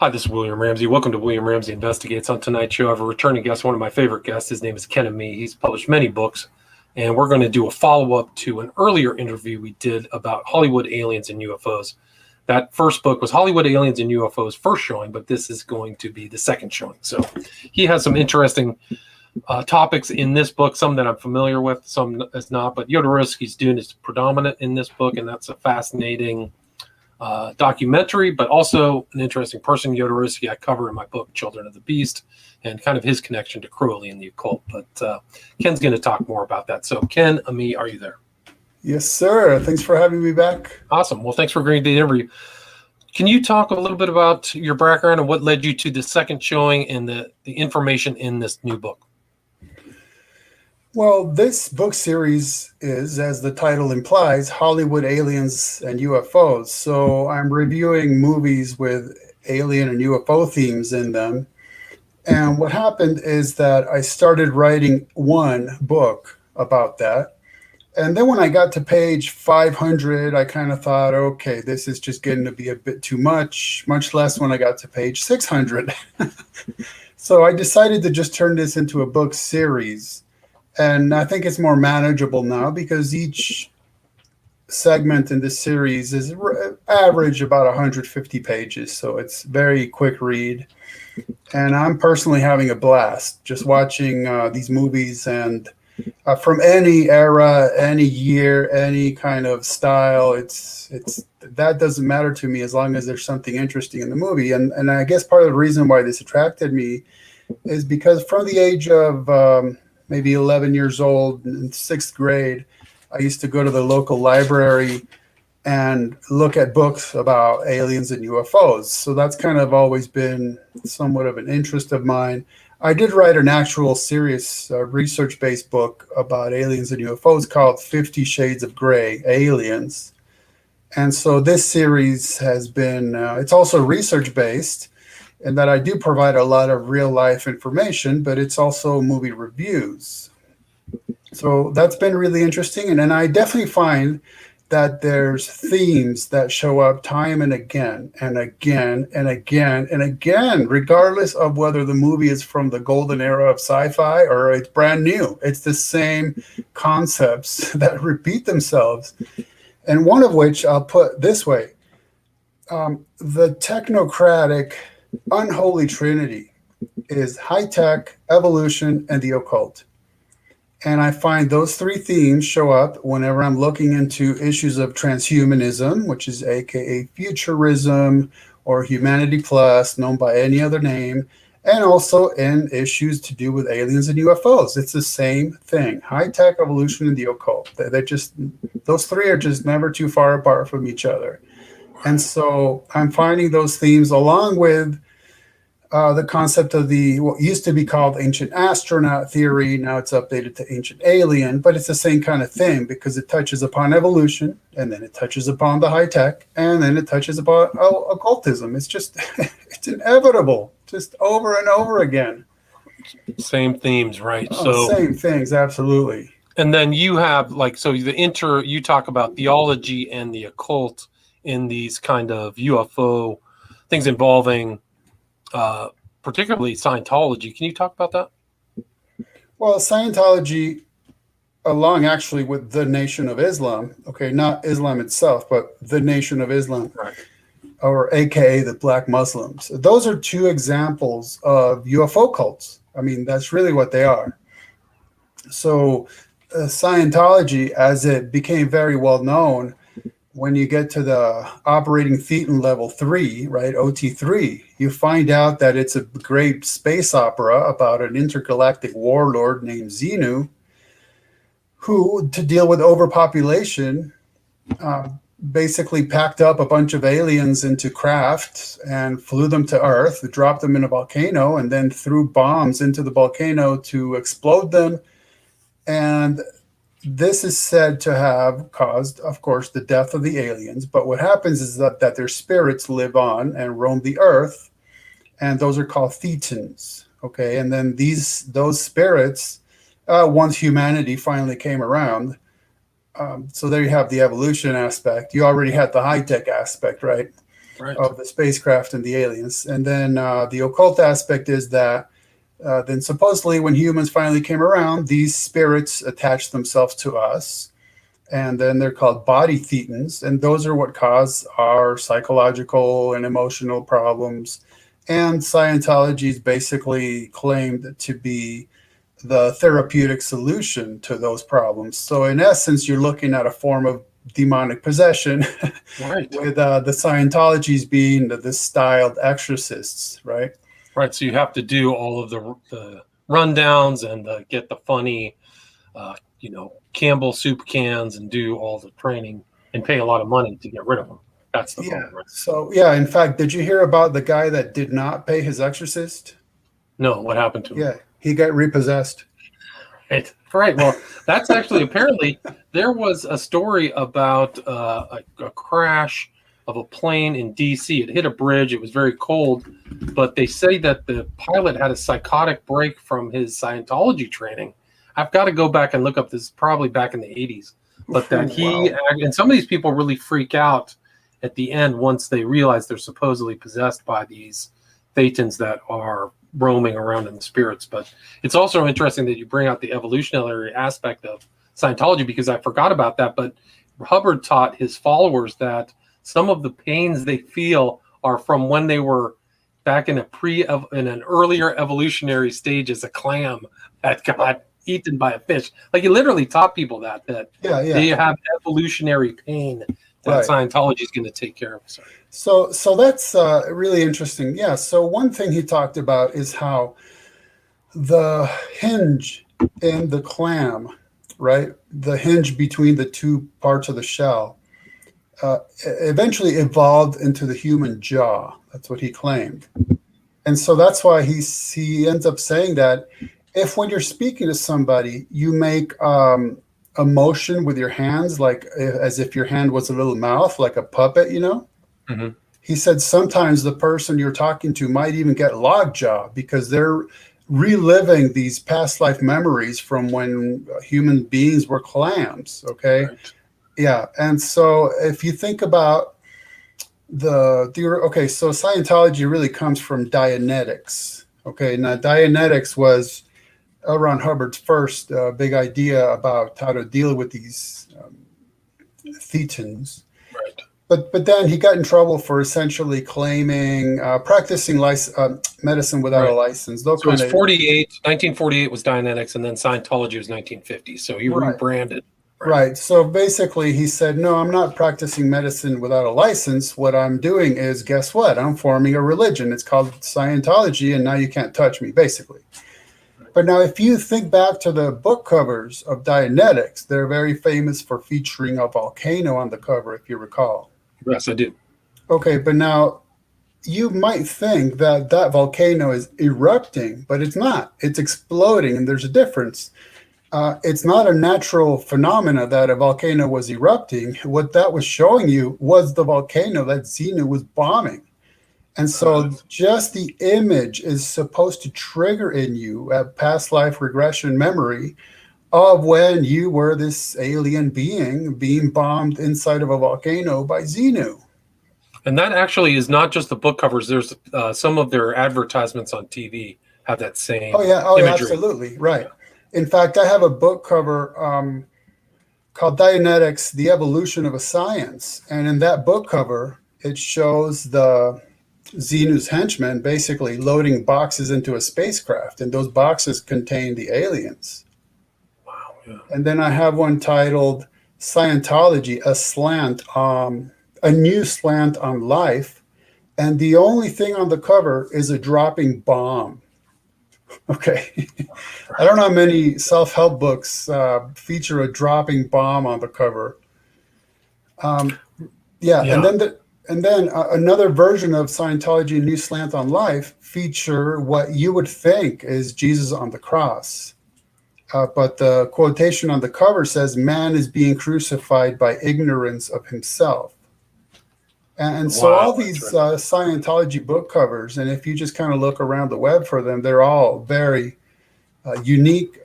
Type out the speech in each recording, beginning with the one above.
Hi, this is William Ramsey. Welcome to William Ramsey Investigates. On tonight's show, I have a returning guest, one of my favorite guests. His name is Ken Ammi. He's published many books, and we're going to do a follow-up to an earlier interview we did about Hollywood aliens and UFOs. That first book was Hollywood Aliens and UFOs first showing, but this is going to be the second showing. So he has some interesting topics in this book, some that I'm familiar with, some that's not. But Jodorowsky's Dune is predominant in this book, and that's a fascinating documentary, but also an interesting person. Jodorowsky I cover in my book, Children of the Beast, and kind of his connection to Crowley and the occult. But Ken's going to talk more about that. So Ken, Ammi, are you there? Yes, sir. Thanks for having me back. Awesome. Well, thanks for agreeing to the interview. Can you talk a little bit about your background and what led you to the second showing and the information in this new book? Well, this book series is, as the title implies, Hollywood Aliens and UFOs. So I'm reviewing movies with alien and UFO themes in them. And what happened is that I started writing one book about that. And then when I got to page 500, I kind of thought, okay, this is just getting to be a bit too much less when I got to page 600. So I decided to just turn this into a book series. And I think it's more manageable now because each segment in this series is average about 150 pages. So it's very quick read. And I'm personally having a blast just watching these movies, and from any era, any year, any kind of style. It's that doesn't matter to me as long as there's something interesting in the movie. And I guess part of the reason why this attracted me is because from the age of maybe 11 years old in sixth grade, I used to go to the local library and look at books about aliens and UFOs. So that's kind of always been somewhat of an interest of mine. I did write an actual serious research-based book about aliens and UFOs called 50 Shades of Grey, Aliens. And so this series has been, it's also research-based, and that I do provide a lot of real life information, but it's also movie reviews. So that's been really interesting. And then I definitely find that there's themes that show up time and again and again and again and again, regardless of whether the movie is from the golden era of sci-fi or it's brand new. It's the same concepts that repeat themselves. And one of which I'll put this way, the technocratic unholy trinity is high tech, evolution, and the occult. And I find those three themes show up whenever I'm looking into issues of transhumanism, which is AKA futurism or humanity plus, known by any other name, and also in issues to do with aliens and UFOs. It's the same thing, high tech, evolution, and the occult. Those three are just never too far apart from each other. And so I'm finding those themes along with the concept of what used to be called ancient astronaut theory. Now it's updated to ancient alien, but it's the same kind of thing because it touches upon evolution, and then it touches upon the high tech, and then it touches upon occultism. It's just, it's inevitable, just over and over again. Same themes, right? Same things, absolutely. And then you have you talk about theology and the occult in these kind of UFO things involving particularly Scientology. Can you talk about that? Well, Scientology, along actually with the Nation of Islam, okay, not Islam itself, but the Nation of Islam, right, or AKA the Black Muslims. Those are two examples of UFO cults. I mean, that's really what they are. So Scientology, as it became very well known, when you get to the operating thetan level 3, right, OT3, you find out that it's a great space opera about an intergalactic warlord named Xenu, who, to deal with overpopulation, basically packed up a bunch of aliens into craft and flew them to Earth, dropped them in a volcano, and then threw bombs into the volcano to explode them. And this is said to have caused, of course, the death of the aliens. But what happens is that their spirits live on and roam the earth, and those are called thetans. Okay, and then those spirits, once humanity finally came around, so there you have the evolution aspect. You already had the high tech aspect, right? Right. of the spacecraft and the aliens. And then the occult aspect is that then supposedly when humans finally came around, these spirits attached themselves to us. And then they're called body thetans. And those are what cause our psychological and emotional problems. And Scientology is basically claimed to be the therapeutic solution to those problems. So in essence, you're looking at a form of demonic possession, Right. with the Scientologies being the styled exorcists, right? Right. So you have to do all of the rundowns and get the funny, Campbell soup cans and do all the training and pay a lot of money to get rid of them. That's the Yeah. problem. Right? So yeah, in fact, did you hear about the guy that did not pay his exorcist? No, what happened to him? Yeah, he got repossessed. Right. Right. Well, that's actually apparently there was a story about a crash of a plane in D.C. It hit a bridge. It was very cold, but they say that the pilot had a psychotic break from his Scientology training. I've got to go back and look up this, probably back in the 80s, but that Wow. and some of these people really freak out at the end once they realize they're supposedly possessed by these thetans that are roaming around in the spirits. But it's also interesting that you bring out the evolutionary aspect of Scientology, because I forgot about that. But Hubbard taught his followers that some of the pains they feel are from when they were back in an earlier evolutionary stage as a clam that got eaten by a fish. Like, he literally taught people that Yeah. they have evolutionary pain that Right. Scientology is going to take care of. So that's really interesting. Yeah. So one thing he talked about is how the hinge in the clam, right? The hinge between the two parts of the shell, eventually evolved into the human jaw. That's what he claimed. And so that's why he ends up saying that if when you're speaking to somebody, you make a motion with your hands, like as if your hand was a little mouth, like a puppet, Mm-hmm. He said sometimes the person you're talking to might even get lockjaw because they're reliving these past life memories from when human beings were clams. Okay. Right. Yeah. And so if you think about so Scientology really comes from Dianetics. Okay. Now, Dianetics was around Hubbard's first big idea about how to deal with these thetans. Right. But then he got in trouble for essentially claiming practicing medicine without a license. So it was 1948 was Dianetics, and then Scientology was 1950. So he rebranded. Right. So basically he said, no, I'm not practicing medicine without a license. What I'm doing is, guess what? I'm forming a religion. It's called Scientology, and now you can't touch me, basically. But now if you think back to the book covers of Dianetics, they're very famous for featuring a volcano on the cover, if you recall. Yes, I do. Okay, but now you might think that that volcano is erupting, but it's not. It's exploding, and there's a difference. It's not a natural phenomena that a volcano was erupting. What that was showing you was the volcano that Xenu was bombing. And so just the image is supposed to trigger in you a past life regression memory of when you were this alien being being bombed inside of a volcano by Xenu. And that actually is not just the book covers. There's some of their advertisements on TV have that same imagery. Absolutely. Right. In fact, I have a book cover called Dianetics, The Evolution of a Science. And in that book cover, it shows the Xenu's henchmen basically loading boxes into a spacecraft. And those boxes contain the aliens. Wow. Yeah. And then I have one titled Scientology, a new slant on life. And the only thing on the cover is a dropping bomb. Okay. I don't know how many self-help books feature a dropping bomb on the cover. And then another version of Scientology, a new slant on life, feature what you would think is Jesus on the cross. But the quotation on the cover says, "Man is being crucified by ignorance of himself." And so all these Scientology book covers, and if you just kind of look around the web for them, they're all very unique,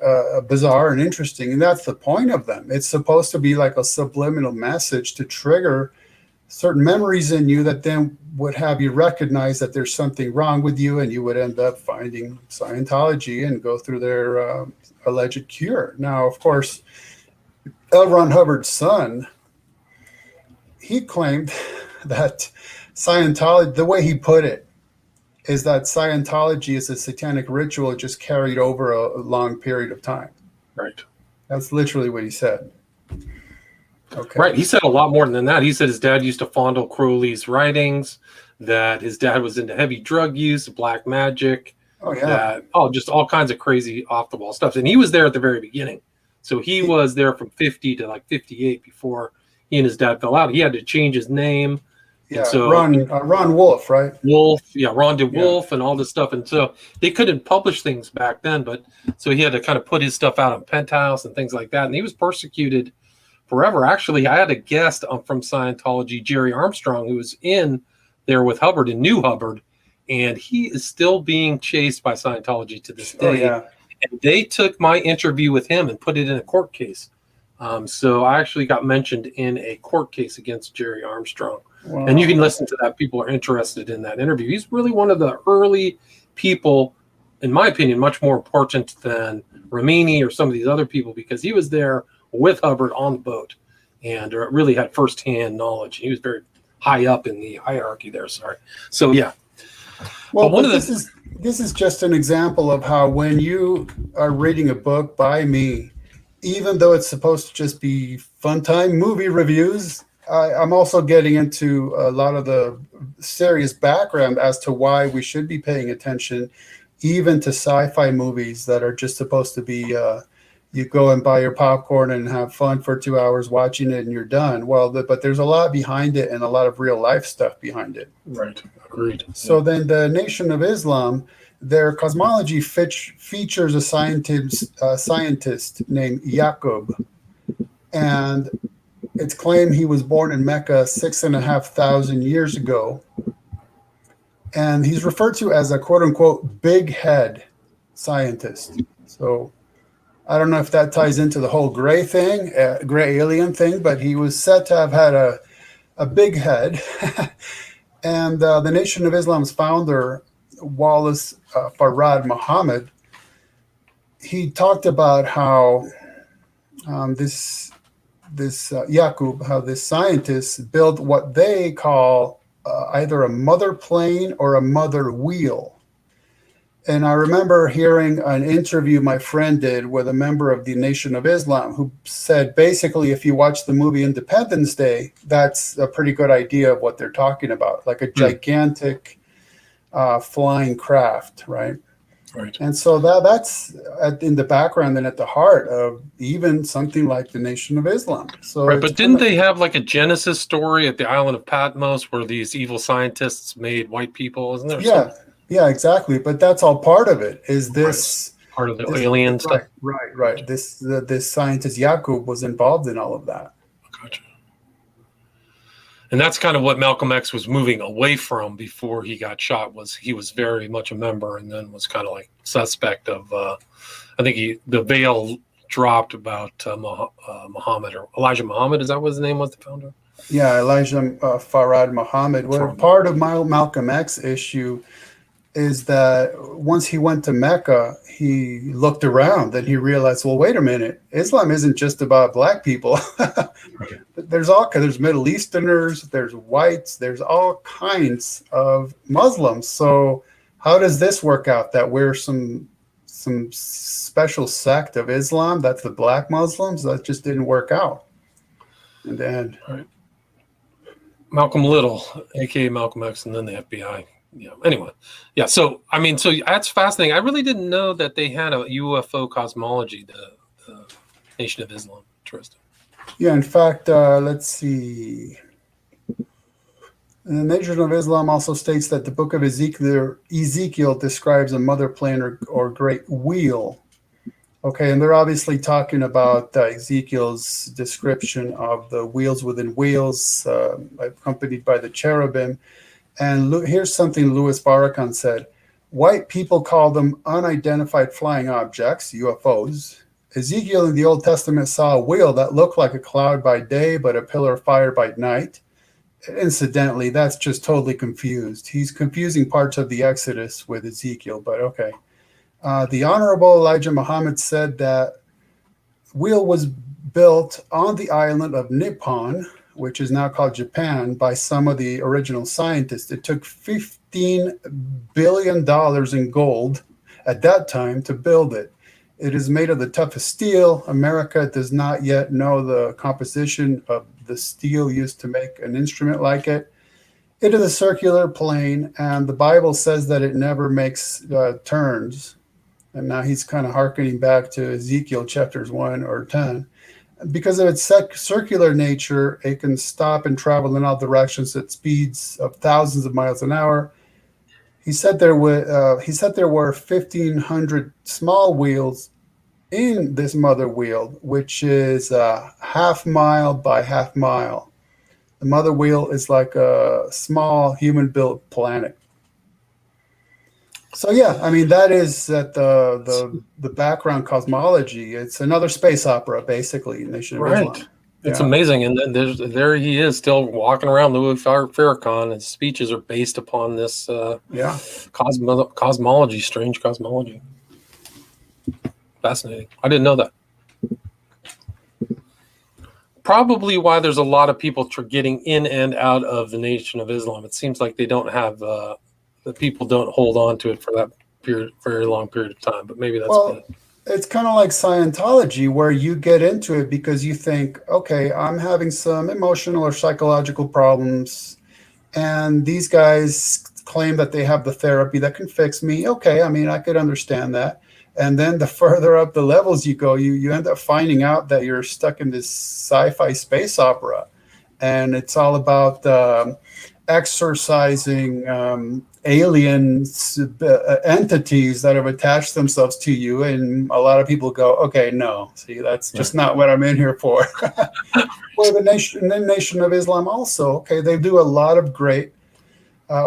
bizarre, and interesting. And that's the point of them. It's supposed to be like a subliminal message to trigger certain memories in you that then would have you recognize that there's something wrong with you, and you would end up finding Scientology and go through their alleged cure. Now, of course, L. Ron Hubbard's son, he claimed that Scientology, the way he put it, is that Scientology is a satanic ritual just carried over a long period of time. Right. That's literally what he said. Okay. Right. He said a lot more than that. He said his dad used to fondle Crowley's writings, that his dad was into heavy drug use, black magic, Oh, yeah. just all kinds of crazy off the wall stuff. And he was there at the very beginning. So he was there from 50 to like 58 before he and his dad fell out. He had to change his name. Yeah, and so Ron Wolf, right? Wolf, Ron DeWolf, and all this stuff. And so they couldn't publish things back then, but so he had to kind of put his stuff out on Penthouse and things like that. And he was persecuted forever. Actually, I had a guest from Scientology, Jerry Armstrong, who was in there with Hubbard and knew Hubbard, and he is still being chased by Scientology to this day. Oh, yeah. And they took my interview with him and put it in a court case. So I actually got mentioned in a court case against Jerry Armstrong. Wow. And you can listen to that. People are interested in that interview. He's really one of the early people, in my opinion, much more important than Ramini or some of these other people, because he was there with Hubbard on the boat and really had firsthand knowledge. He was very high up in the hierarchy there. Sorry. So, yeah. Well, but this is just an example of how when you are reading a book by me, even though it's supposed to just be fun time movie reviews, I'm also getting into a lot of the serious background as to why we should be paying attention even to sci-fi movies that are just supposed to be you go and buy your popcorn and have fun for 2 hours watching it and you're done. Well, but there's a lot behind it and a lot of real life stuff behind it. Right. Agreed. So then the Nation of Islam, their cosmology features a scientist named Yaqub. And it's claimed he was born in Mecca 6,500 years ago. And he's referred to as a quote unquote big head scientist. So I don't know if that ties into the whole gray thing, gray alien thing, but he was said to have had a big head. And the Nation of Islam's founder, Wallace Farad Muhammad, he talked about how this Yaqub, how this scientist built what they call either a mother plane or a mother wheel. And I remember hearing an interview my friend did with a member of the Nation of Islam who said, basically, if you watch the movie Independence Day, that's a pretty good idea of what they're talking about, like a gigantic flying craft, right? Right. And so that's in the background and at the heart of even something like the Nation of Islam. So right, but didn't they have like a Genesis story at the island of Patmos where these evil scientists made white people? Isn't there? Yeah. Yeah, exactly. But that's all part of it. Is this part of the alien stuff? Right. This scientist Yaqub was involved in all of that. Gotcha. And that's kind of what Malcolm X was moving away from before he got shot. Was he was very much a member, and then was kind of like suspect of. I think the veil dropped about Muhammad or Elijah Muhammad. Is that what his name was? The founder. Yeah, Elijah Farad Muhammad. Well, part of Malcolm X issue is that once he went to Mecca, he looked around and he realized, well, wait a minute, Islam isn't just about black people. There's Middle Easterners, there's whites, there's all kinds of Muslims. So how does this work out that we're some special sect of Islam? That's the black Muslims. That just didn't work out. And then Malcolm Little, aka Malcolm X, and then the FBI. Yeah. Anyway, yeah. So I mean, so that's fascinating. I really didn't know that they had a UFO cosmology, the Nation of Islam. Interesting. Yeah. In fact, let's see. The Nation of Islam also states that the Book of Ezekiel describes a mother plane or great wheel. Okay, and they're obviously talking about Ezekiel's description of the wheels within wheels, accompanied by the cherubim. And here's something Louis Farrakhan said. White people call them unidentified flying objects, UFOs. Ezekiel in the Old Testament saw a wheel that looked like a cloud by day, but a pillar of fire by night. Incidentally, that's just totally confused. He's confusing parts of the Exodus with Ezekiel, but okay. The Honorable Elijah Muhammad said that wheel was built on the island of Nippon, which is now called Japan, by some of the original scientists. It took $15 billion in gold at that time to build it. It is made of the toughest steel. America does not yet know the composition of the steel used to make an instrument like it. It is a circular plane, and the Bible says that it never makes turns. And now he's kind of hearkening back to Ezekiel chapters 1 or 10. Because of its circular nature, it can stop and travel in all directions at speeds of thousands of miles an hour. He said there were 1,500 small wheels in this mother wheel, which is half mile by half mile. The mother wheel is like a small human-built planet. So yeah, I mean that is that the background cosmology. It's another space opera, basically. Nation of Islam. It's amazing, and then there he is, still walking around Louis Farrakhan. His speeches are based upon this cosmology, strange cosmology. Fascinating. I didn't know that. Probably why there's a lot of people getting in and out of the Nation of Islam. It seems like they don't have the people don't hold on to it for that very long period of time. But maybe that's it. It's kind of like Scientology, where you get into it because you think, okay, I'm having some emotional or psychological problems, and these guys claim that they have the therapy that can fix me. Okay, I mean, I could understand that. And then the further up the levels you go, you end up finding out that you're stuck in this sci-fi space opera, and it's all about exorcising alien entities that have attached themselves to you. And a lot of people go, okay, no, see, that's just not what I'm in here for. Well, the Nation of Islam also, okay, they do a lot of great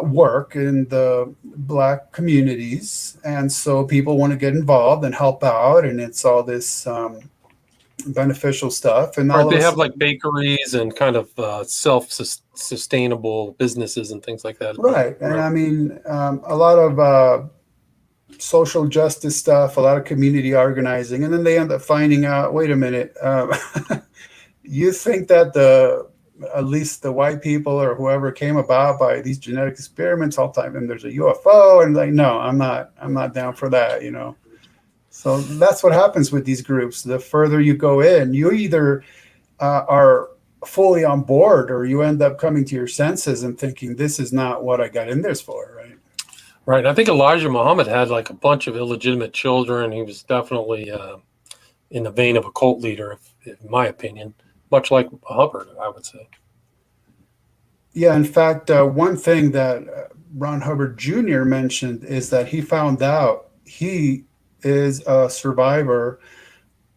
work in the Black communities, and so people want to get involved and help out, and it's all this beneficial stuff. And they have like bakeries and kind of self-sustainable businesses and things like that. Right. And I mean, a lot of social justice stuff, a lot of community organizing, and then they end up finding out, wait a minute, you think that at least the white people or whoever came about by these genetic experiments all the time, and there's a UFO, and like, no, I'm not down for that, you know. So that's what happens with these groups. The further you go in, you either are fully on board, or you end up coming to your senses and thinking, this is not what I got in this for, right? Right. I think Elijah Muhammad had like a bunch of illegitimate children. He was definitely in the vein of a cult leader, in my opinion, much like Hubbard, I would say. Yeah, in fact, one thing that Ron Hubbard Jr. mentioned is that he found out he is a survivor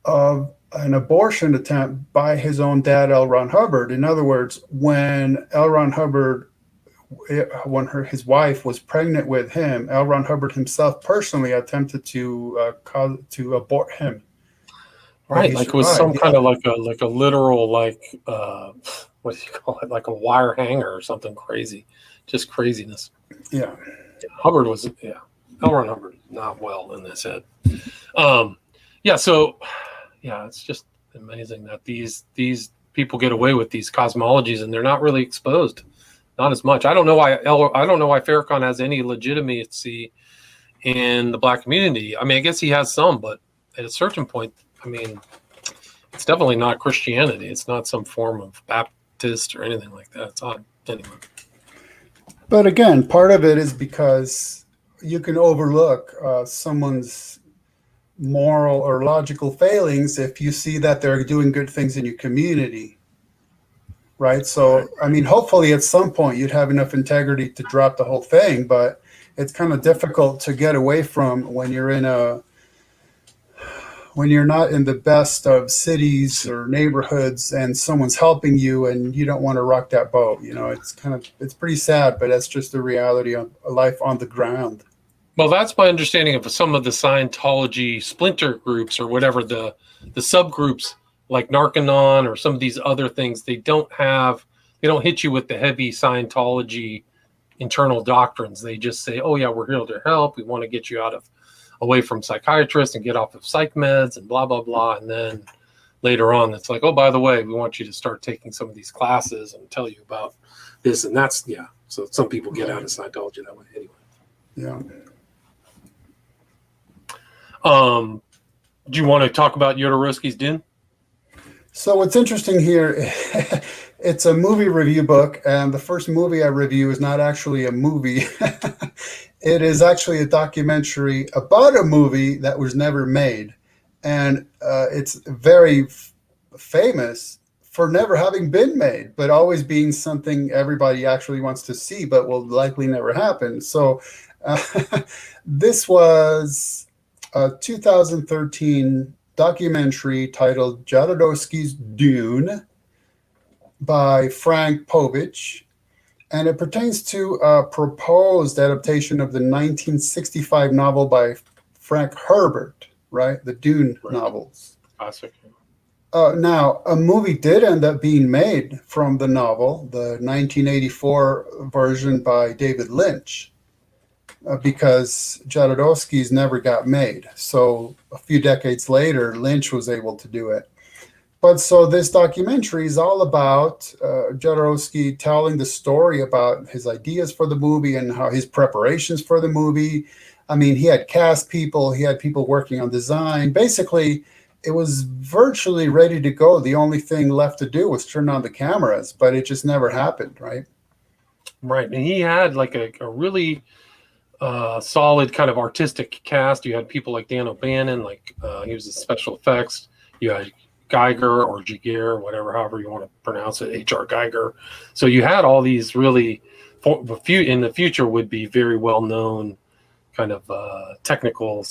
of an abortion attempt by his own dad, L. Ron Hubbard. In other words, when L. Ron Hubbard, his wife was pregnant with him, L. Ron Hubbard himself personally attempted to abort him. Right, like it was some kind of like a literal what do you call it? Like a wire hanger or something crazy, just craziness. Yeah, Hubbard was L. Ron Hubbard not well in his head. It's just amazing that these people get away with these cosmologies and they're not really exposed, not as much. I don't know why Farrakhan has any legitimacy in the Black community. I mean, I guess he has some, but at a certain point, I mean, it's definitely not Christianity. It's not some form of Baptist or anything like that. It's odd anyway. But again, part of it is because you can overlook someone's moral or logical failings if you see that they're doing good things in your community, right? So, I mean, hopefully at some point you'd have enough integrity to drop the whole thing, but it's kind of difficult to get away from when you're not in the best of cities or neighborhoods and someone's helping you and you don't want to rock that boat. You know, it's pretty sad, but that's just the reality of life on the ground. Well, that's my understanding of some of the Scientology splinter groups or whatever, the subgroups like Narcanon or some of these other things. They hit you with the heavy Scientology internal doctrines. They just say, oh yeah, we're here to help. We want to get you away from psychiatrists and get off of psych meds and blah, blah, blah. And then later on, it's like, oh, by the way, we want you to start taking some of these classes and tell you about this. And that's, yeah. So some people get out of Scientology that way anyway. Yeah. Do you want to talk about Jodorowsky's Dune? So what's interesting here, it's a movie review book, and the first movie I review is not actually a movie. It is actually a documentary about a movie that was never made. And it's very famous for never having been made, but always being something everybody actually wants to see, but will likely never happen. So this was a 2013 documentary titled Jodorowsky's Dune by Frank Povich, and it pertains to a proposed adaptation of the 1965 novel by Frank Herbert, right? The Dune novels. Classic. Now, a movie did end up being made from the novel, the 1984 version by David Lynch, because Jodorowsky's never got made. So a few decades later, Lynch was able to do it. But so this documentary is all about Jodorowsky telling the story about his ideas for the movie and how his preparations for the movie. I mean, he had cast people, he had people working on design. Basically, it was virtually ready to go. The only thing left to do was turn on the cameras, but it just never happened, right? Right. And he had like a really solid kind of artistic cast. You had people like Dan O'Bannon, like he was the special effects. You had Geiger or Giger, whatever, however you want to pronounce it, H.R. Geiger. So you had all these really, in the future, would be very well-known kind of technical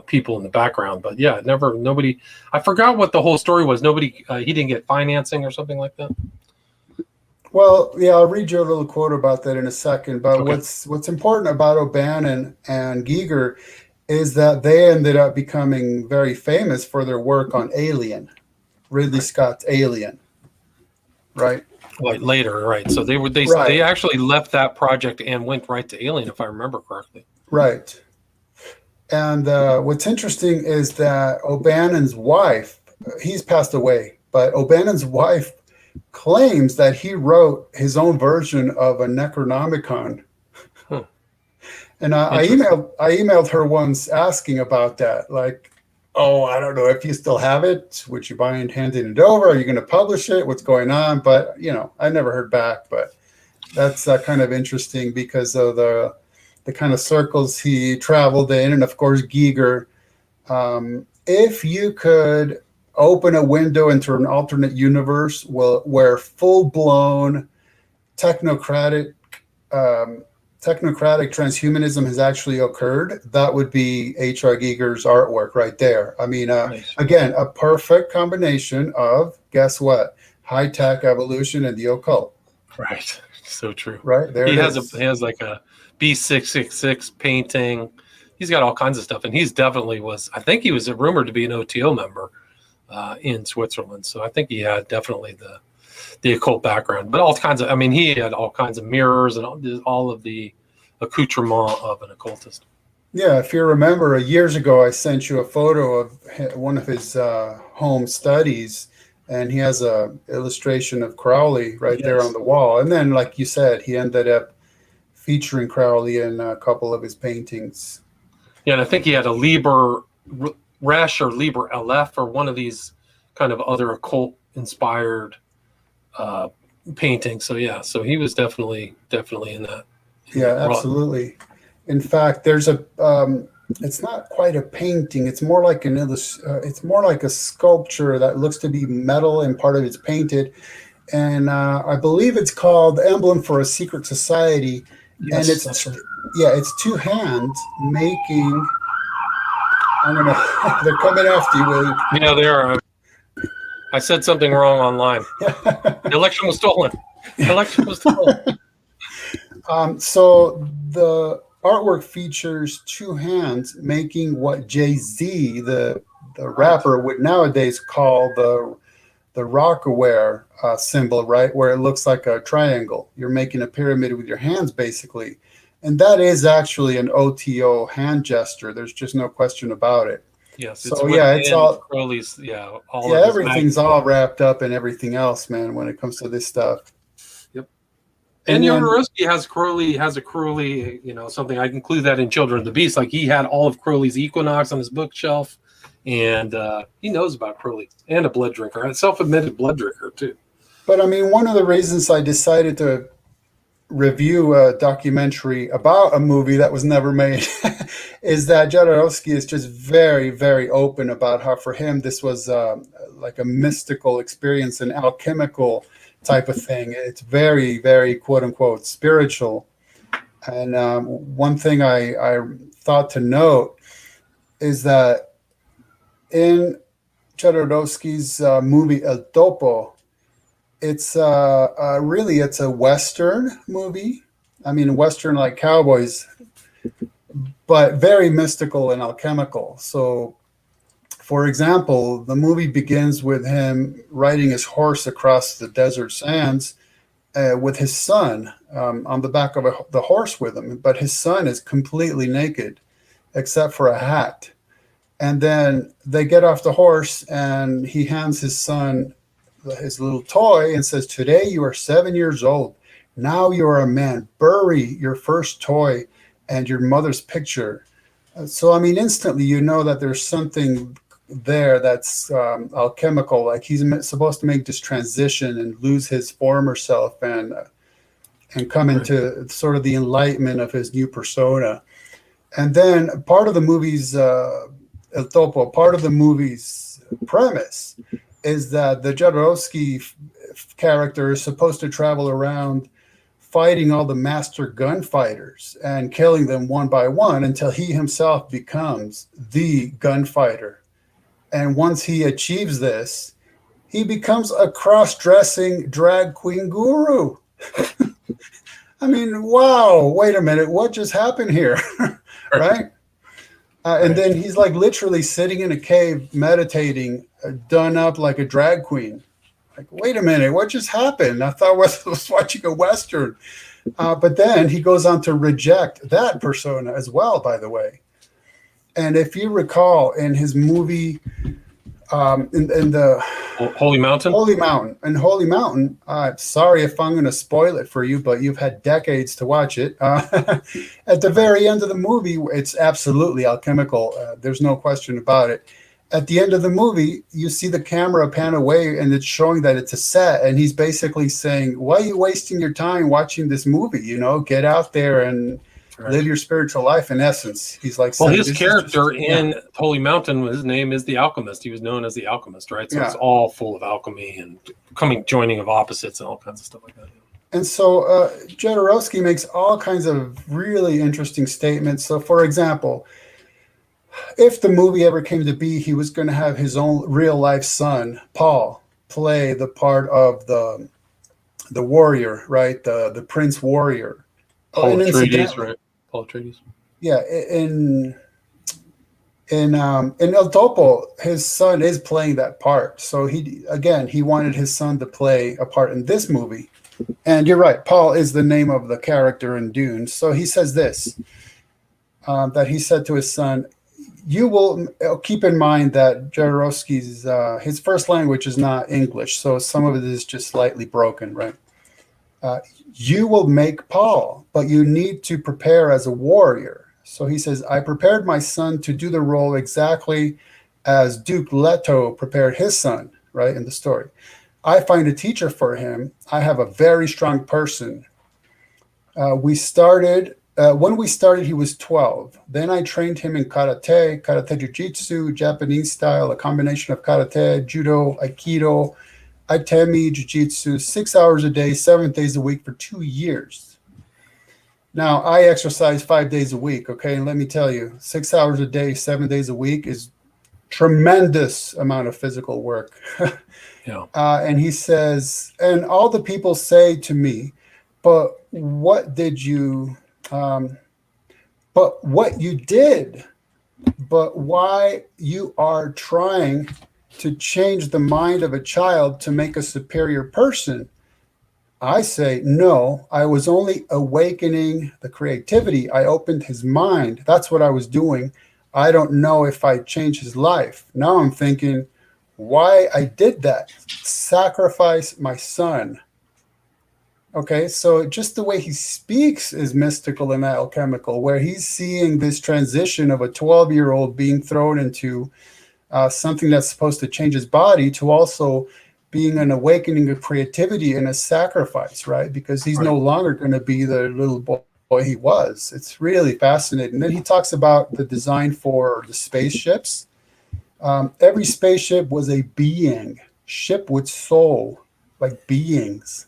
people in the background. But yeah, nobody, I forgot what the whole story was. He didn't get financing or something like that. Well, yeah, I'll read you a little quote about that in a second. But Okay. what's important about O'Bannon and Giger is that they ended up becoming very famous for their work on Alien, Ridley Scott's Alien, right? Like later, right? So they actually left that project and went right to Alien, if I remember correctly. Right. And what's interesting is that O'Bannon's wife, he's passed away, but O'Bannon's wife claims that he wrote his own version of a Necronomicon. Huh. And I emailed her once asking about that. Like, oh, I don't know if you still have it. Would you mind handing it over? Are you going to publish it? What's going on? But, I never heard back. But that's kind of interesting because of the kind of circles he traveled in. And, of course, Giger. If you could open a window into an alternate universe where full-blown technocratic transhumanism has actually occurred, that would be H.R. Giger's artwork right there. I mean, Nice. Again, a perfect combination of, guess what, high-tech evolution and the occult. Right. So true. Right there. He has like a B666 painting. He's got all kinds of stuff, and I think he was rumored to be an OTO member in Switzerland. So I think he had definitely the occult background, but all kinds of, he had all kinds of mirrors and all of the accoutrement of an occultist. Yeah, if you remember, years ago, I sent you a photo of one of his home studies, and he has a illustration of Crowley right there on the wall. And then, like you said, he ended up featuring Crowley in a couple of his paintings. Yeah, and I think he had a Liber Resh or Liber Aleph or one of these kind of other occult-inspired paintings. So yeah, so he was definitely in that. Yeah, absolutely. In fact, there's it's not quite a painting. It's more like it's more like a sculpture that looks to be metal and part of it's painted. And I believe it's called Emblem for a Secret Society. Yes, and it's two hands making. They're coming after you, William. Yeah, they are. I said something wrong online. The election was stolen. So the artwork features two hands making what Jay-Z, the rapper, would nowadays call Rockaware symbol, right, where it looks like a triangle. You're making a pyramid with your hands, basically. And that is actually an OTO hand gesture. There's just no question about it. Yes, it's So yeah, it's within all Crowley's. Yeah, all yeah, of his everything's magazine. all wrapped up in everything else, man, when it comes to this stuff. Yep. And And then Jodorowsky has a Crowley, something. I include that in Children of the Beast. Like he had all of Crowley's Equinox on his bookshelf, and he knows about Crowley and a blood drinker, a self-admitted blood drinker too. but I mean, one of the reasons I decided to review a documentary about a movie that was never made is that Jodorowsky is just very, very open about how for him this was like a mystical experience, an alchemical type of thing. It's very, very quote unquote spiritual. And one thing I thought to note is that in Jodorowsky's movie El Topo, it's really it's a Western movie. I mean, Western like cowboys, but very mystical and alchemical. So, for example, the movie begins with him riding his horse across the desert sands with his son on the back of the horse with him, but his son is completely naked except for a hat. And then they get off the horse, and he hands his son his little toy and says, "Today you are 7 years old. Now you are a man. Bury your first toy and your mother's picture." So, I mean, instantly you know that there's something there that's alchemical. Like he's supposed to make this transition and lose his former self and come into sort of the enlightenment of his new persona. And then part of the movie's El Topo, part of the movie's premise is that the Jodorowsky character is supposed to travel around fighting all the master gunfighters and killing them one by one until he himself becomes the gunfighter. And once he achieves this, he becomes a cross-dressing drag queen guru. I mean, wow, wait a minute, what just happened here? Right? And then he's like literally sitting in a cave meditating, done up like a drag queen. Like, wait a minute, what just happened? I thought I was watching a Western. But then he goes on to reject that persona as well, by the way. And if you recall in his movie, in the Holy Mountain. Holy Mountain. Sorry if I'm going to spoil it for you, but you've had decades to watch it. At the very end of the movie, it's absolutely alchemical. There's no question about it. At the end of the movie, you see the camera pan away, and it's showing that it's a set. And he's basically saying, "Why are you wasting your time watching this movie? Get out there and live your spiritual life." In essence, he's like, well, his character in Holy Mountain, his name is the Alchemist. He was known as the Alchemist, right? So it's all full of alchemy and joining of opposites and all kinds of stuff like that. And so Jodorowsky makes all kinds of really interesting statements. So, for example, if the movie ever came to be, he was going to have his own real life son, Paul, play the part of the warrior, right? The Prince Warrior. Paul Atreides, right? Paul Atreides. Yeah, in El Topo, his son is playing that part. So he wanted his son to play a part in this movie. And you're right, Paul is the name of the character in Dune. So he says this, that he said to his son, "You will keep in mind that Jodorowsky's his first language is not English, so some of it is just slightly broken, right? You will make Paul, but you need to prepare as a warrior." So he says, "I prepared my son to do the role exactly as Duke Leto prepared his son," right, in the story. "I find a teacher for him. I have a very strong person. When we started, he was 12. Then I trained him in karate jiu-jitsu, Japanese style, a combination of karate, judo, aikido, Itemi, jiu-jitsu, 6 hours a day, 7 days a week for 2 years. Now, I exercise 5 days a week, okay? And let me tell you, 6 hours a day, 7 days a week is tremendous amount of physical work." Yeah. And he says, "And all the people say to me, but what you did, but why you are trying to change the mind of a child to make a superior person. I say, no, I was only awakening the creativity. I opened his mind. That's what I was doing. I don't know if I changed his life. Now I'm thinking why I did that. Sacrifice my son. Okay, so just the way he speaks is mystical and alchemical, where he's seeing this transition of a 12-year-old being thrown into something that's supposed to change his body to also being an awakening of creativity and a sacrifice, right? Because he's no longer going to be the little boy he was. It's really fascinating. Then he talks about the design for the spaceships. Every spaceship was a being, ship with soul, like beings.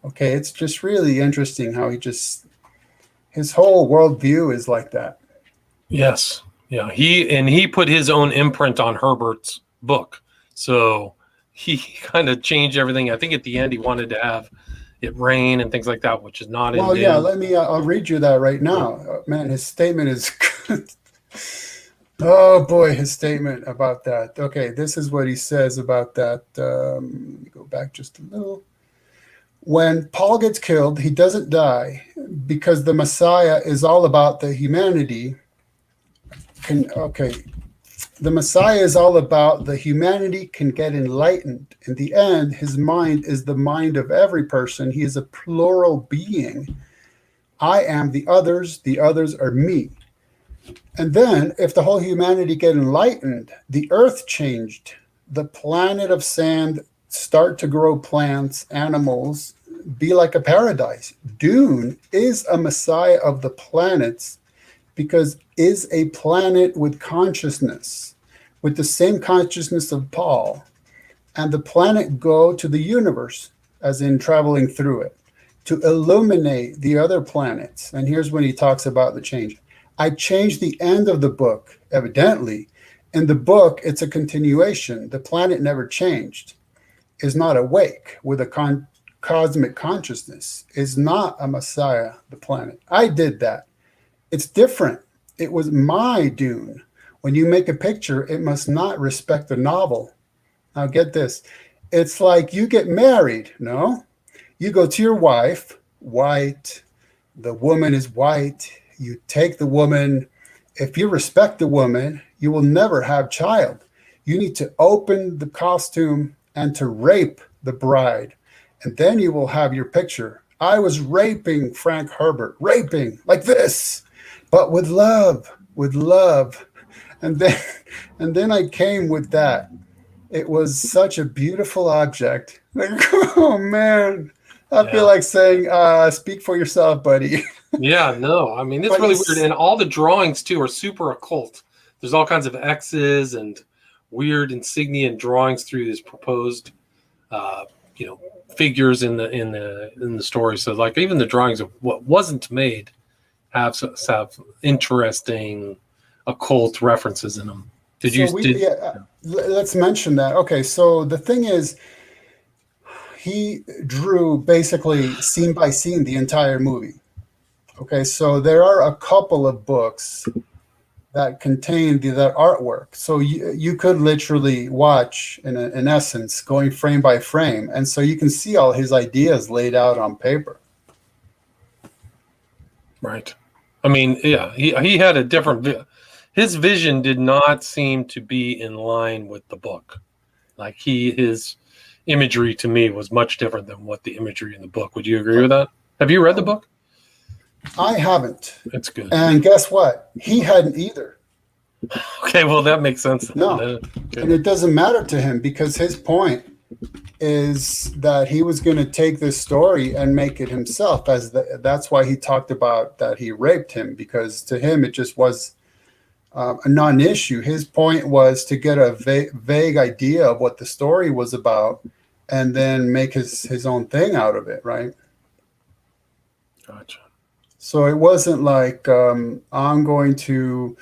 Okay, it's just really interesting how his whole worldview is like that. Yes. Yeah. He put his own imprint on Herbert's book. So he kind of changed everything. I think at the end he wanted to have it rain and things like that, which is not Well, in yeah, his. I'll read you that right now. Man, his statement is good. Oh boy, his statement about that. Okay, this is what he says about that. Let me go back just a little. When Paul gets killed, he doesn't die because the Messiah is all about the humanity. The Messiah is all about the humanity can get enlightened. In the end, his mind is the mind of every person. He is a plural being. I am the others are me. And then, if the whole humanity get enlightened, the earth changed. The planet of sand start to grow plants, animals, be like a paradise. Dune is a Messiah of the planets because is a planet with consciousness, with the same consciousness of Paul. And the planet go to the universe, as in traveling through it, to illuminate the other planets. And here's when he talks about the change. I changed the end of the book, evidently. In the book, it's a continuation. The planet never changed, is not awake with a cosmic consciousness, is not a Messiah, the planet. I did that. It's different. It was my Dune. When you make a picture, it must not respect the novel. Now get this. It's like you get married, no? You go to your wife, white, the woman is white. You take the woman. If you respect the woman, you will never have child. You need to open the costume and to rape the bride. And then you will have your picture. I was raping Frank Herbert, raping like this, but with love, with love. And then I came with that. It was such a beautiful object. Like, oh man, I feel like saying, speak for yourself, buddy. Yeah, no, I mean, it's But really weird. And all the drawings, too, are super occult. There's all kinds of X's and weird insignia and drawings through this proposed, uh, figures in the story. So, like, even the drawings of what wasn't made have interesting occult references in them. Let's mention that. Okay, so the thing is, he drew basically scene by scene the entire movie. Okay, so there are a couple of books that contain that artwork. So you could literally watch, in essence, going frame by frame. And so you can see all his ideas laid out on paper. Right. I mean, yeah, he had a different his vision did not seem to be in line with the book. Like his imagery to me was much different than what the imagery in the book. Would you agree with that? Have you read the book? I haven't. It's good. And guess what? He hadn't either. Okay, well, that makes sense. No. Okay. And it doesn't matter to him because his point is that he was going to take this story and make it himself. That's why he talked about that he raped him, because to him it just was a non-issue. His point was to get a vague idea of what the story was about and then make his own thing out of it, right? Gotcha. So it wasn't like I'm going to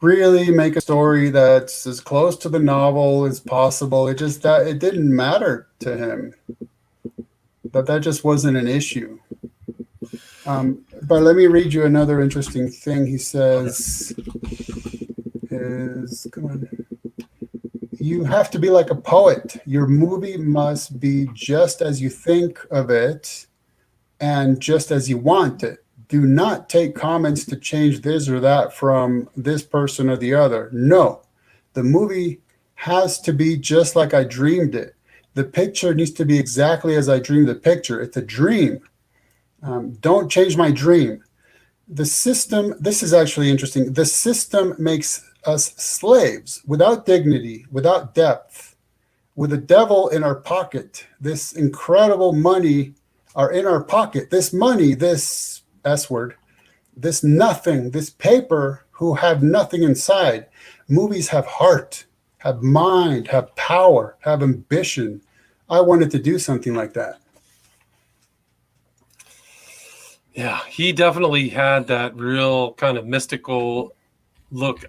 really make a story that's as close to the novel as possible. It just that it didn't matter to him. That just wasn't an issue. But let me read you another interesting thing he says. Come on. You have to be like a poet. Your movie must be just as you think of it and just as you want it. Do not take comments to change this or that from this person or the other. No, the movie has to be just like I dreamed it. The picture needs to be exactly as I dreamed the picture. It's a dream. Don't change my dream. The system, this is actually interesting. The system makes us slaves without dignity, without depth, with the devil in our pocket. This incredible money are in our pocket. This money, this S word, this nothing, this paper who have nothing inside. Movies have heart, have mind, have power, have ambition. I wanted to do something like that. Yeah, he definitely had that real kind of mystical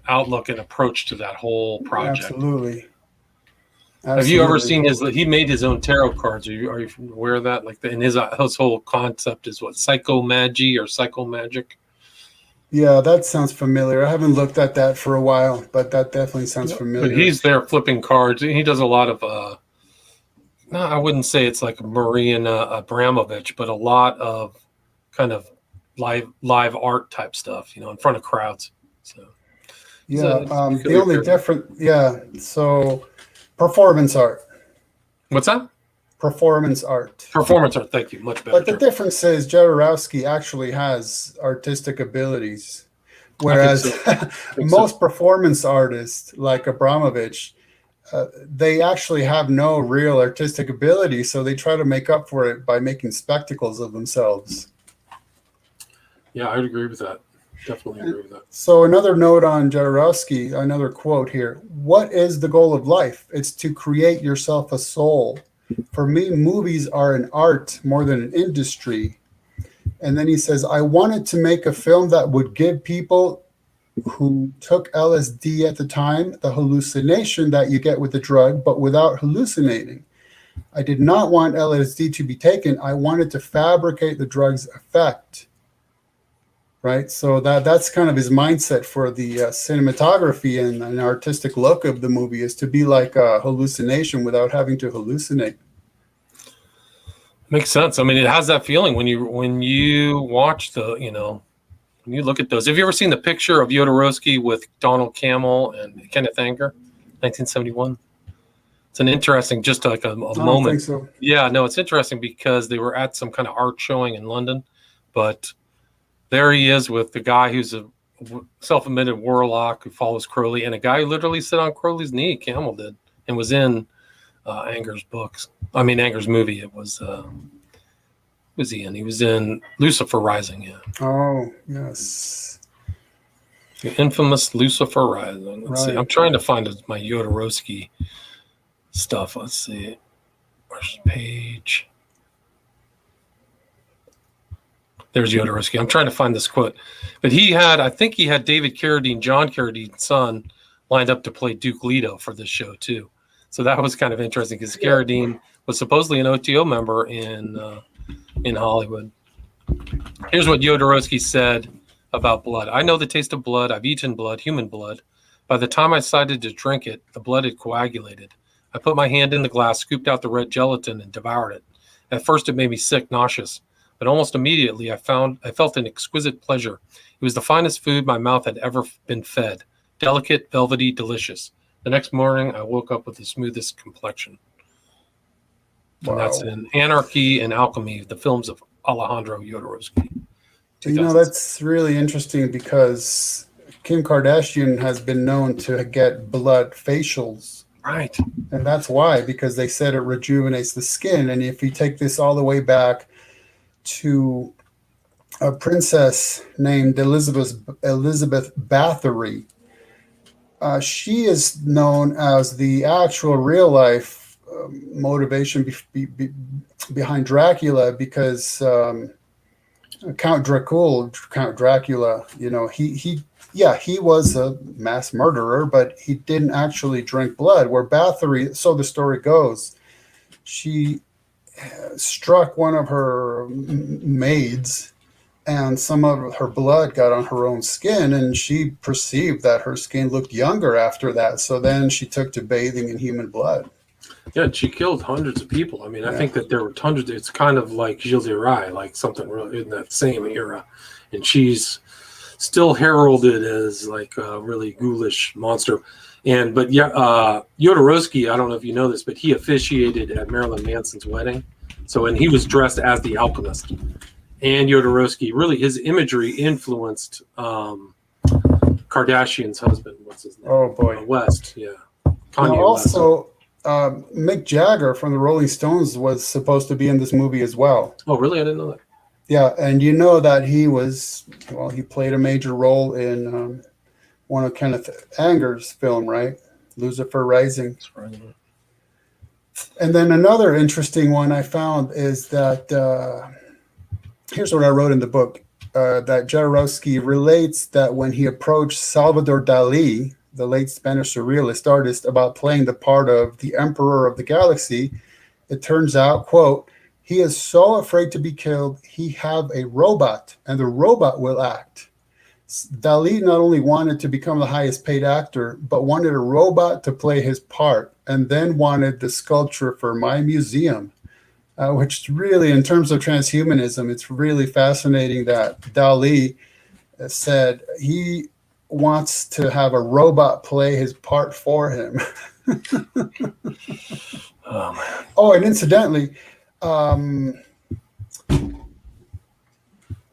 outlook and approach to that whole project. Absolutely. Have you ever seen he made his own tarot cards? Are you aware of that? Like, and his whole concept is what, psychomagy or psychomagic? Yeah, that sounds familiar. I haven't looked at that for a while, but that definitely sounds familiar. But he's there flipping cards. He does a lot of, no, I wouldn't say it's like Marina Abramovich, but a lot of kind of live art type stuff, in front of crowds. So yeah, the only different, so performance art. What's that? Performance art. Performance art. Thank you. Much better. But the difference is Jodorowsky actually has artistic abilities, whereas most performance artists like Abramovich, they actually have no real artistic ability, so they try to make up for it by making spectacles of themselves. Yeah, I would agree with that. Definitely agree with that. So another note on Jodorowsky, another quote here. What is the goal of life? It's to create yourself a soul. For me, movies are an art more than an industry. And then he says, I wanted to make a film that would give people who took LSD at the time the hallucination that you get with the drug, but without hallucinating. I did not want LSD to be taken. I wanted to fabricate the drug's effect. Right, so that's kind of his mindset for the cinematography and an artistic look of the movie, is to be like a hallucination without having to hallucinate. Makes sense. I mean, it has that feeling when you watch when you look at those. Have you ever seen the picture of Jodorowsky with Donald Cammell and Kenneth Anger, 1971? It's an interesting, just like a moment. I don't think so. Yeah, no, it's interesting because they were at some kind of art showing in London, but there he is with the guy who's a self-admitted warlock who follows Crowley, and a guy who literally sit on Crowley's knee, Campbell did, and was in Anger's movie. It was, was he in? He was in Lucifer Rising, yeah. Oh, yes. The infamous Lucifer Rising. Let's see. I'm trying to find my Jodorowsky stuff. Let's see. Where's the page? There's Jodorowsky. I'm trying to find this quote. But I think he had David Carradine, John Carradine's son, lined up to play Duke Leto for this show, too. So that was kind of interesting because Carradine was supposedly an OTO member in Hollywood. Here's what Jodorowsky said about blood. I know the taste of blood. I've eaten blood, human blood. By the time I decided to drink it, the blood had coagulated. I put my hand in the glass, scooped out the red gelatin, and devoured it. At first, it made me sick, nauseous. But almost immediately, I felt an exquisite pleasure. It was the finest food my mouth had ever been fed. Delicate, velvety, delicious. The next morning, I woke up with the smoothest complexion. Wow. And that's in Anarchy and Alchemy, the films of Alejandro Jodorowsky. That's really interesting because Kim Kardashian has been known to get blood facials. Right. And that's why, because they said it rejuvenates the skin. And if you take this all the way back to a princess named Elizabeth Bathory. She is known as the actual real life motivation behind Dracula, because Count Dracula, he was a mass murderer, but he didn't actually drink blood. Where Bathory, so the story goes, she struck one of her maids and some of her blood got on her own skin, and she perceived that her skin looked younger after that. So then she took to bathing in human blood. Yeah, and she killed hundreds of people. I mean, I Yeah. think that there were hundreds. It's kind of like Gilles de Rais, like something really in that same era. And she's still heralded as like a really ghoulish monster. But Jodorowsky, I don't know if you know this, but he officiated at Marilyn Manson's wedding. So, and he was dressed as the alchemist. And Jodorowsky, really, his imagery influenced Kardashian's husband. What's his name? Oh boy, West. Yeah, Now, Kanye West. also, Mick Jagger from the Rolling Stones was supposed to be in this movie as well. Oh, really? I didn't know that. Yeah, and you know that he played a major role in one of Kenneth Anger's film, right? Lucifer Rising. That's right. And then another interesting one I found is that here's what I wrote in the book, that Jodorowsky relates that when he approached Salvador Dali, the late Spanish surrealist artist, about playing the part of the Emperor of the Galaxy, it turns out, quote, he is so afraid to be killed, he have a robot, and the robot will act. Dali not only wanted to become the highest paid actor, but wanted a robot to play his part, and then wanted the sculpture for my museum, which really, in terms of transhumanism, it's really fascinating that Dali said he wants to have a robot play his part for him. Oh, man. Oh, and incidentally,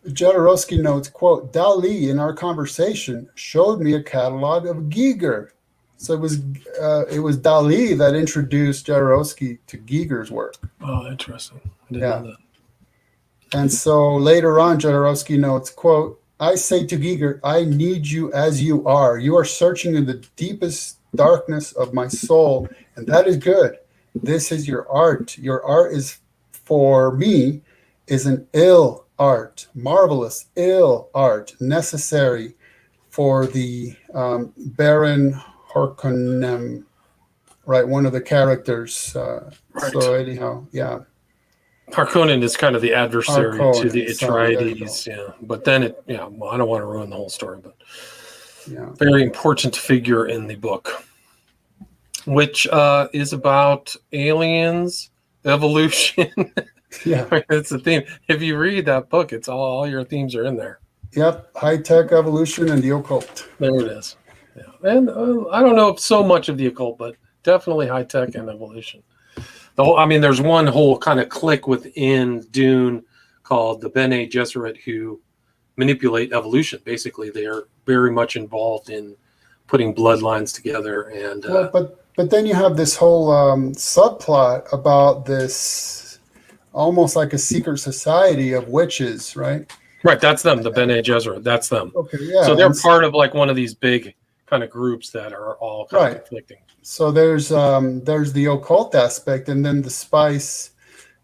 Jodorowsky notes, quote, Dali in our conversation showed me a catalog of Giger. So it was Dali that introduced Jodorowsky to Giger's work. Oh, interesting. I didn't know that. And so later on, Jodorowsky notes, quote, I say to Giger, I need you as you are. You are searching in the deepest darkness of my soul, and that is good. This is your art. Your art is, for me, is an ill art, marvelous, ill art, necessary for the Baron Harkonnen, right? One of the characters. Right. So anyhow, yeah. Harkonnen is kind of the adversary to the Sorry, Atreides, yeah. But then well, I don't want to ruin the whole story, but yeah, very important figure in the book, which is about aliens, evolution. yeah. It's a theme. If you read that book, it's all your themes are in there. Yep, high-tech evolution and the occult. There it is. Yeah. And I don't know so much of the occult, but definitely high tech and evolution. There's one whole kind of clique within Dune called the Bene Gesserit who manipulate evolution. Basically, they are very much involved in putting bloodlines together. And but then you have this whole subplot about this almost like a secret society of witches, right? Right, that's them, the Bene Gesserit. That's them. Okay, yeah. So they're part of like one of these big kind of groups that are all kind of conflicting. So there's the occult aspect, and then the spice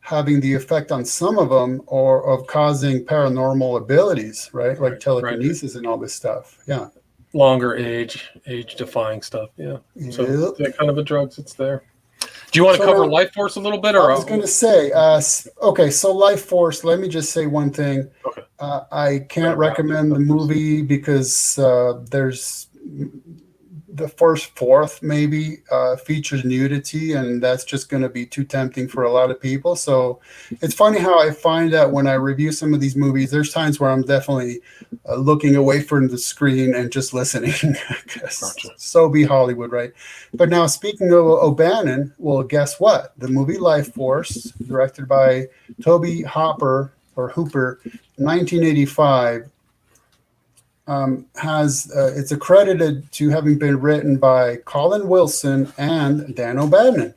having the effect on some of them or of causing paranormal abilities, right? Like telekinesis and all this stuff. Yeah. Longer age-defying stuff. Yeah. So that kind of a drugs, it's there. Do you want to cover Life Force a little bit? Or I was going to say, okay, so Life Force, let me just say one thing. Okay. I can't recommend the movie because there's the first fourth maybe features nudity, and that's just going to be too tempting for a lot of people. So it's funny how I find that when I review some of these movies, there's times where I'm definitely looking away from the screen and just listening. Gotcha. So be Hollywood, right? But now speaking of O'Bannon, well, guess what? The movie Life Force, directed by Toby Hooper, 1985, it's accredited to having been written by Colin Wilson and Dan O'Bannon.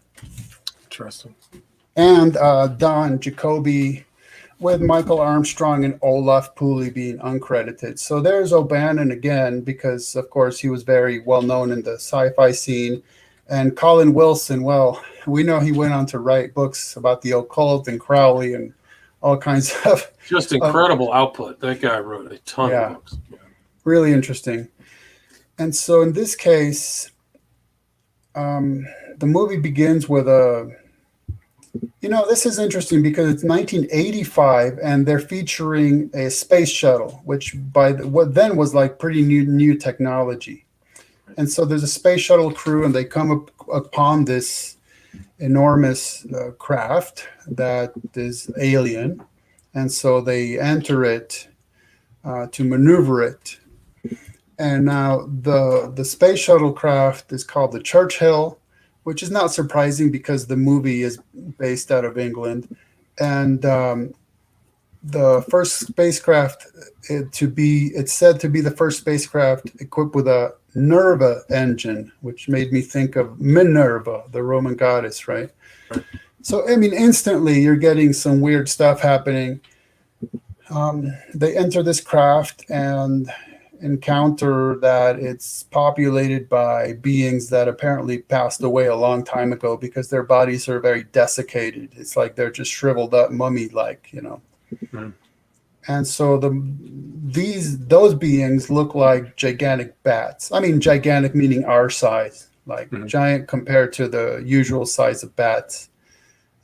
Interesting. And Don Jacoby, with Michael Armstrong and Olaf Pooley being uncredited. So there's O'Bannon again, because of course he was very well known in the sci-fi scene. And Colin Wilson, well, we know he went on to write books about the occult and Crowley and all kinds of just incredible output. That guy wrote a ton of books. Yeah. Really interesting. And so in this case, the movie begins with a This is interesting because it's 1985 and they're featuring a space shuttle, which what then was like pretty new technology. And so there's a space shuttle crew and they come upon this enormous craft that is alien. And so they enter it to maneuver it. And now the space shuttle craft is called the Churchill, which is not surprising because the movie is based out of England. And the first spacecraft it's said to be the first spacecraft equipped with a Nerva engine, which made me think of Minerva, the Roman goddess, right? So, I mean, instantly you're getting some weird stuff happening. They enter this craft and encounter that it's populated by beings that apparently passed away a long time ago because their bodies are very desiccated. It's like they're just shriveled up, mummy-like, Mm-hmm. And so those beings look like gigantic bats. I mean, gigantic meaning our size, like giant compared to the usual size of bats.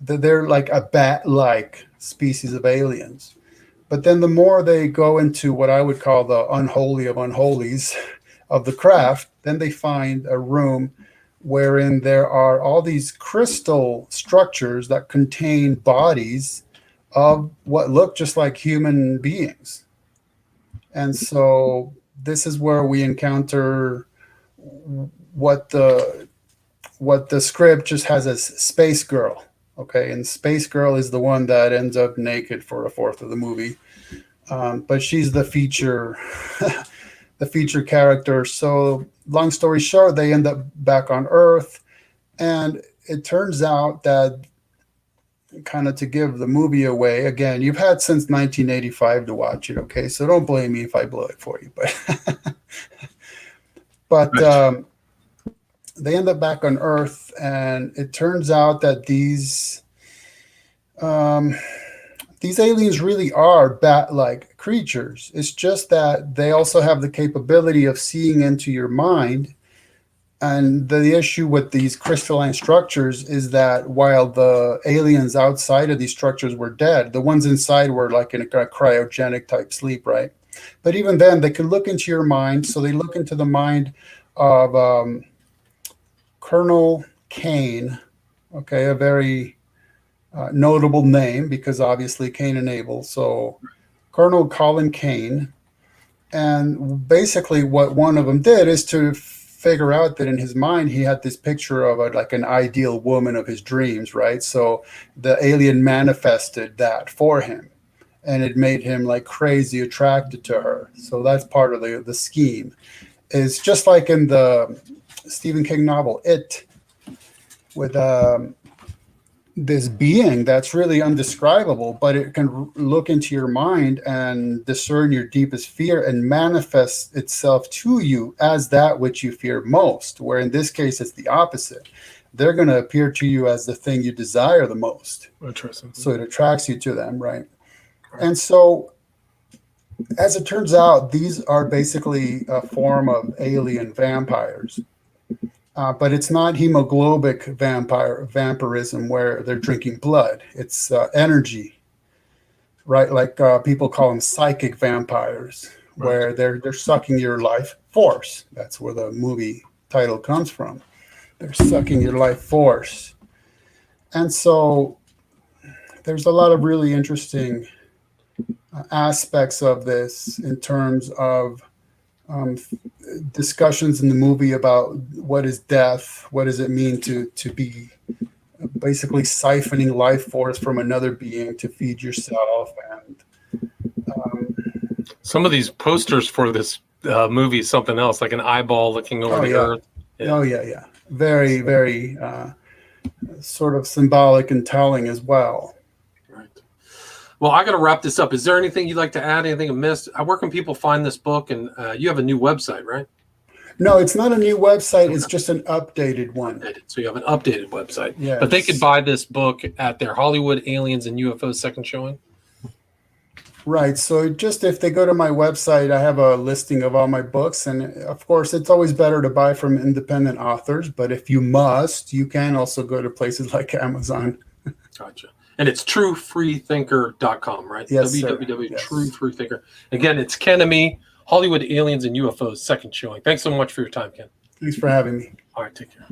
They're like a bat-like species of aliens. But then the more they go into what I would call the unholy of unholies of the craft, then they find a room wherein there are all these crystal structures that contain bodies of what look just like human beings. And so this is where we encounter what the script just has as Space Girl. Okay, and Space Girl is the one that ends up naked for a fourth of the movie, but she's the feature, the feature character. So, long story short, they end up back on Earth, and it turns out that, kind of to give the movie away again, you've had since 1985 to watch it. Okay, so don't blame me if I blow it for you, but they end up back on Earth, and it turns out that these aliens really are bat-like creatures. It's just that they also have the capability of seeing into your mind. And the issue with these crystalline structures is that while the aliens outside of these structures were dead, the ones inside were like in a cryogenic type sleep, right? But even then, they can look into your mind. So they look into the mind of Colonel Kane, okay, a very notable name because obviously Cain and Abel. So Colonel Colin Kane. And basically what one of them did is to figure out that in his mind he had this picture of like an ideal woman of his dreams, right? So the alien manifested that for him, and it made him like crazy attracted to her. So that's part of the scheme. It's just like in the Stephen King novel It, with this being that's really undescribable, but it can look into your mind and discern your deepest fear and manifest itself to you as that which you fear most, where in this case it's the opposite. They're going to appear to you as the thing you desire the most. Interesting. So it attracts you to them, right? And so as it turns out, these are basically a form of alien vampires. But it's not hemoglobic vampirism where they're drinking blood. It's energy, right? Like people call them psychic vampires, where they're sucking your life force. That's where the movie title comes from. They're sucking your life force. And so there's a lot of really interesting aspects of this in terms of discussions in the movie about what is death, what does it mean to be basically siphoning life force from another being to feed yourself. And some of these posters for this movie is something else, like an eyeball looking over the earth. Yeah. Oh yeah. Very, very sort of symbolic and telling as well. Well, I got to wrap this up. Is there anything you'd like to add? Anything I missed? Where can people find this book? And you have a new website, right? No, it's not a new website. It's just an updated one. So you have an updated website. Yes. But they could buy this book at their Hollywood Aliens and UFOs second showing? Right. So just if they go to my website, I have a listing of all my books. And of course, it's always better to buy from independent authors. But if you must, you can also go to places like Amazon. Gotcha. And it's truefreethinker.com, right? Yes, sir. www.truefreethinker. Again, it's Ken Ammi, Hollywood Aliens and UFOs, second showing. Thanks so much for your time, Ken. Thanks for having me. All right, take care.